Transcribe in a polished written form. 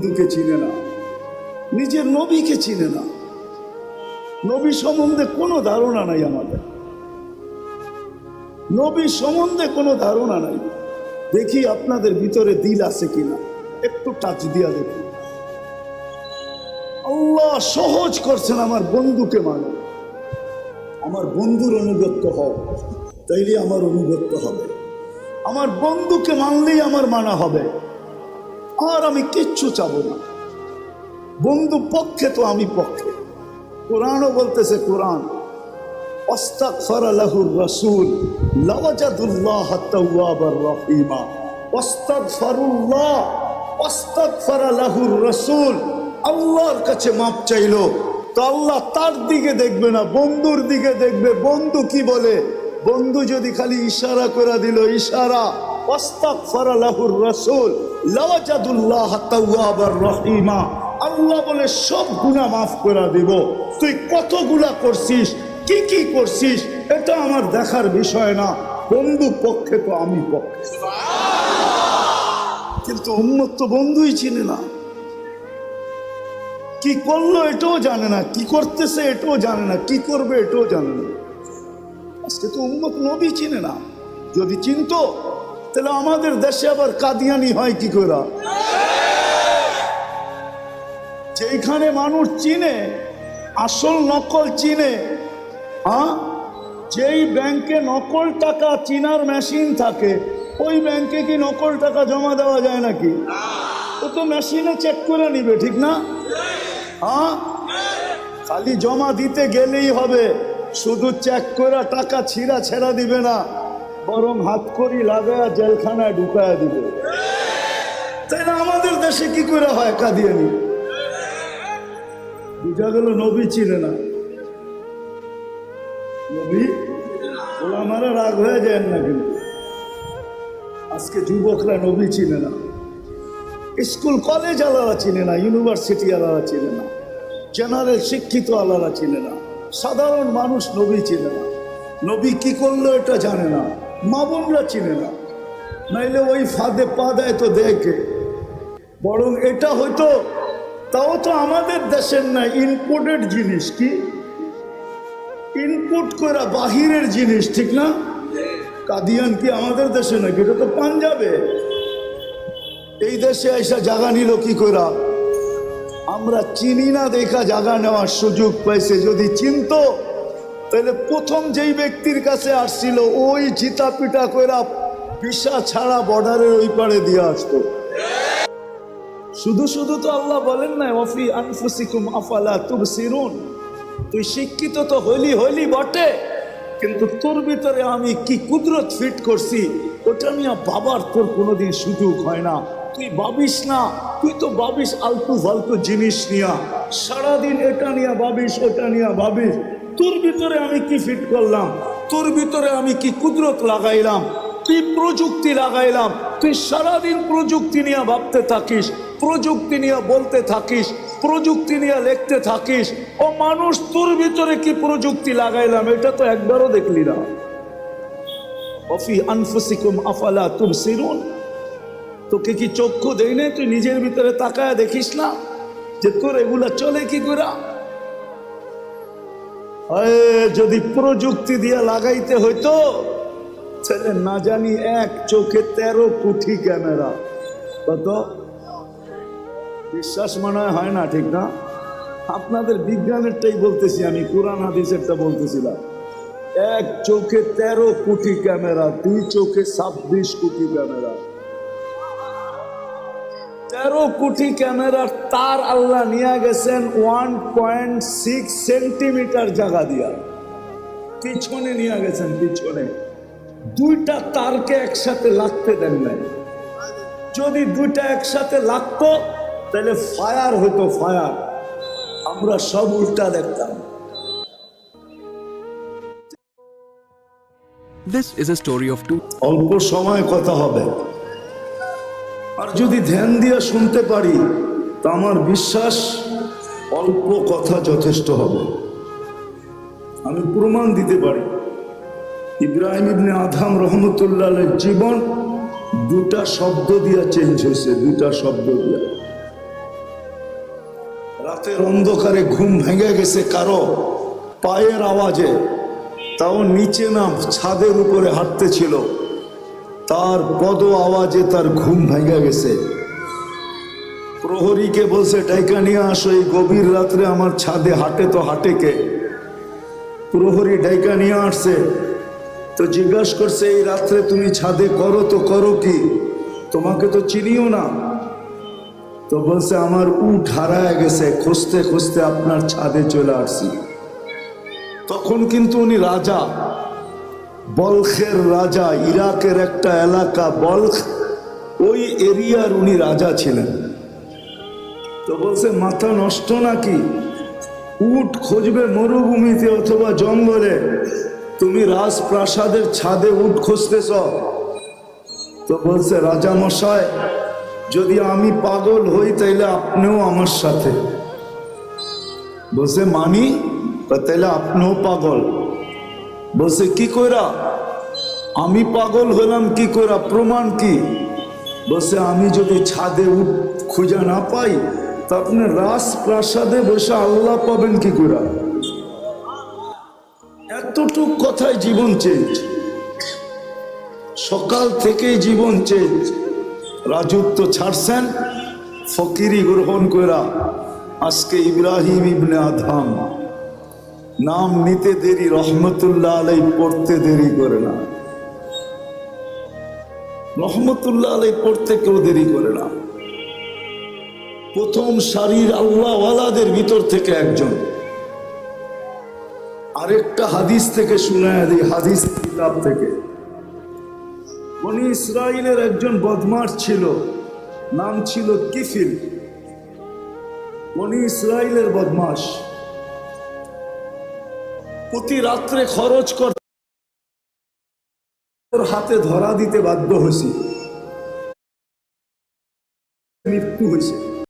বন্ধুকে চিনে না, নিজের নবীকে চিনে না। নবী সম্বন্ধে কোনো ধারণা নাই আমাদের, নবী সম্বন্ধে কোনো ধারণা নাই। দেখি আপনাদের ভিতরে দিল আছে কিনা, একটু টাচ দিয়া দেখুন। আল্লাহ সহজ করছেন, আমার বন্ধুকে মানে, আমার বন্ধুর অনুগত্য হও, তাইলে আমার অনুগত্য হবে। আমার বন্ধুকে মানলেই আমার মানা হবে, আর আমি কিচ্ছু চাবো না। বন্ধু পক্ষে তো আমি পক্ষে। কোরআনও বলতেছে, কোরআন আস্তাগফারা লাহুর রাসূল লাওয়াজাদুল্লাহ তাওয়াবার রহিমা। আস্তাগফারুল্লাহ, আস্তাগফারা লাহুর রাসূল, আল্লাহর কাছে মাপ চাইলো তো আল্লাহ তার দিকে দেখবে না, বন্ধুর দিকে দেখবে। বন্ধু কি বলে? বন্ধু যদি খালি ইশারা করে দিল, ইশারা, আস্তাগফারা লাহুর রাসূল লাওয়াজাদুল্লাহ তাওয়াবার রহিমা, আল্লাহ বলে সব গুনাহ মাফ করে দিব। তুই কতগুলা করছিস, কি কি করছিস, এটা আমার দেখার বিষয় না। বন্ধু পক্ষে তো আমি পক্ষে। কিন্তু উম্মত তো বন্ধুই চিনে না, কি করলো এটাও জানে না, কি করতেছে এটাও জানে না, কি করবে এটাও জানে না। আজকে তো উম্মত নবী চিনে না। যদি চিনতো তাহলে আমাদের দেশে আবার কাদিয়ানি হয় কি করে? যেখানে মানুষ চিনে, আসল নকল চিনে, হ্যাঁ, যেই ব্যাংকে নকল টাকা চিনার মেশিন থাকে, ওই ব্যাংকে কি নকল টাকা জমা দেওয়া যায় নাকি? ও তো মেশিনে চেক করে নিবে, ঠিক না? হ্যাঁ, খালি জমা দিতে গেলেই হবে, শুধু চেক করে টাকা ছিঁড়া ছেড়া দিবে না, বরং হাতকড়ি লাগায়া জেলখানায় ঢুকায়া দিবে। তাই না? আমাদের দেশে কি করে হয় কাদিয়ানি? বুঝা গেল নবী চিনে না। নবী ওলামারা রাগ হয়ে যায় না, কিন্তু আজকে যুবকরা নবী চিনে না, স্কুল কলেজ আলাদা চিনে না, ইউনিভার্সিটি আলাদা চিনে না, জেনারেল শিক্ষিত আলাদা চিনে না, সাধারণ মানুষ নবী চিনে না। নবী কি করলো এটা জানে না, মা বোনরা চিনে না, নাইলে ওই ফাঁদে পা দেয় তো দেখে। বরং এটা হয়তো, তাও তো আমাদের দেশের না, ইনপোর্টেড জিনিস। কি ইনপুট করা বাহিরের জিনিস, ঠিক না? কাদিয়ান কি আমাদের দেশে নাকি? এটা তো পাঞ্জাবে। এই দেশে এসে জায়গা নিল কি করে? আমরা চিনি না দেখা জায়গা নেওয়ার সুযোগ পাইছে। যদি চিনতো তাহলে প্রথম যেই ব্যক্তির কাছে আসছিল ওই চিতা পিটা কইরা ভিসা ছাড়া বর্ডারের ওই পারে দিয়ে আসতো। শুধু শুধু তো আল্লাহ বলেন না, ওয়াফি আনফুসিকুম আফালা তুবসিরুন। তুই শিক্ষিত তো হইলি হইলি বটে, কিন্তু তোর ভিতরে আমি কি কুদরত ফিট করছি ওটা নিয়ে বাবার তোর কোনোদিন সুযোগ হয় না। তুই ভাবিস না, তুই তো ভাবিস আলতু ফালতু জিনিস নিয়া, সারাদিন এটা নিয়ে ভাবিস, ওটা নিয়ে ভাবিস। তোর ভিতরে আমি কি ফিট করলাম, তোর ভিতরে আমি কি কুদরত লাগাইলাম, কি প্রযুক্তি লাগাইলাম। তুই সারাদিন প্রযুক্তি নিয়ে ভাবতে থাকিস, প্রযুক্তি নিয়ে বলতে থাকিস, প্রযুক্তি নিয়ে লিখতে থাকিস। ও মানুষ, তোর ভিতরে কি প্রযুক্তি লাগাইলাম এটা তো একবারও দেখলি না। ওয়াফি আনফুসিকুম আফালা তুবসিরুন। তোকে কি চক্ষু দেই না? তুই নিজের ভিতরে তাকায় দেখিস না যে তোর এগুলা চলে কি করে? যদি প্রযুক্তি দিয়ে লাগাইতে হইতো তাহলে না জানি এক চোখে 13 কোটি ক্যামেরা। কত বিশ্বাস মনে হয় না, ঠিক না? আপনাদের বিজ্ঞানেরটাই বলতেছি আমি, কোরআন হাদিসেরটা বলতেছিলাম। এক চোখে 13 কোটি ক্যামেরা, দুই চোখে 26 কোটি ক্যামেরা। 13 কোটি ক্যামেরার তার আল্লাহ নিয়ে গেছেন 1.6 সেন্টিমিটার জায়গা দিয়া, পিছনে নিয়ে গেছেন। পিছনে দুইটা তারকে একসাথে লাগতে দেন নাই। যদি দুইটা একসাথে লাগতো তাহলে ফায়ার হতো, ফায়ার। আমরা সব উল্টা দেখতাম। This is a story of two. অল্প সময় কথা হবে, আর যদি ধ্যান দিয়ে শুনতে পারি তা আমার বিশ্বাস অল্প কথা যথেষ্ট হবে। আমি প্রমাণ দিতে পারি। ইব্রাহিম ইবনে আদম রহমতুল্লাহ আলাইহির জীবন দুটা শব্দ দিয়া চেঞ্জ হয়েছে, দুটা শব্দ দিয়া। রাতের অন্ধকারে ঘুম ভেঙে গেছে কারো পায়ের আওয়াজে, তাও নিচে না ছাদের উপরে হাঁটতেছিল, তার পদ আওয়াজে তার ঘুম ভেঙে গেছে। প্রহরীকে বলছে ডাইকা নিয়ে আসো, এই গভীর রাত্রে আমার ছাদে হাঁটে তো হাঁটে কে? প্রহরী ডাইকা নিয়ে আসছে, তো জিজ্ঞাসা করছে এই রাত্রে তুমি ছাদে করো তো করো কি, তোমাকে তো চিনিও না। তো বলছে আমার উট হারায় গেছে, খুঁজতে খুঁজতে আপনার ছাদে চলে আসছি। তখন কিন্তু উনি রাজা, বলখের রাজা, ইরাকের একটা এলাকা বলখ, ওই এরিয়ার উনি রাজা ছিলেন। তো বলছে মাথা নষ্ট নাকি, উট খুঁজবে মরুভূমিতে অথবা জঙ্গলে, তুমি রাজপ্রাসাদের ছাদে উট খুঁজতেছ? তো বলছে রাজা মশাই, যদি আমি পাগল হই তাইলে আপনিও আমার সাথে। বলছে মানি? তাইলে আপনিও পাগল। বলছে কি কইরা? আমি পাগল হলাম কি কইরা, প্রমাণ কি? বলছে আমি যদি ছাদে উঠ খুঁজে না পাই তা আপনি রাজপ্রাসাদে বসে আল্লাহ পাবেন কি কইরা? এতটুক কথায় জীবন চেঞ্জ, সকাল থেকেই জীবন চেঞ্জ। রাজত্ব ছাড়ছেন, ফকিরি গ্রহণ কইরা আজকে ইব্রাহিম ইবনে আদহাম, নাম নিতে দেরি, রহমতুল্লাহ আলাই পড়তে দেরি করে না, রহমতুল্লাহ আলাই পড়তে কেউ দেরি করে না। প্রথম সারির আল্লাহওয়ালাদের ভিতর থেকে একজন। আরেকটা হাদিস থেকে শুনায় দিই, হাদিস কিতাব থেকে। বনি ইসরাইলের একজন বদমাশ ছিল, নাম ছিল কিফিল। বনি ইসরাইলের বদমাশ, প্রতি রাত্রে খরচ করতে হাতে ধরা দিতে বাধ্য হয়েছি, মৃত্যু হয়েছে।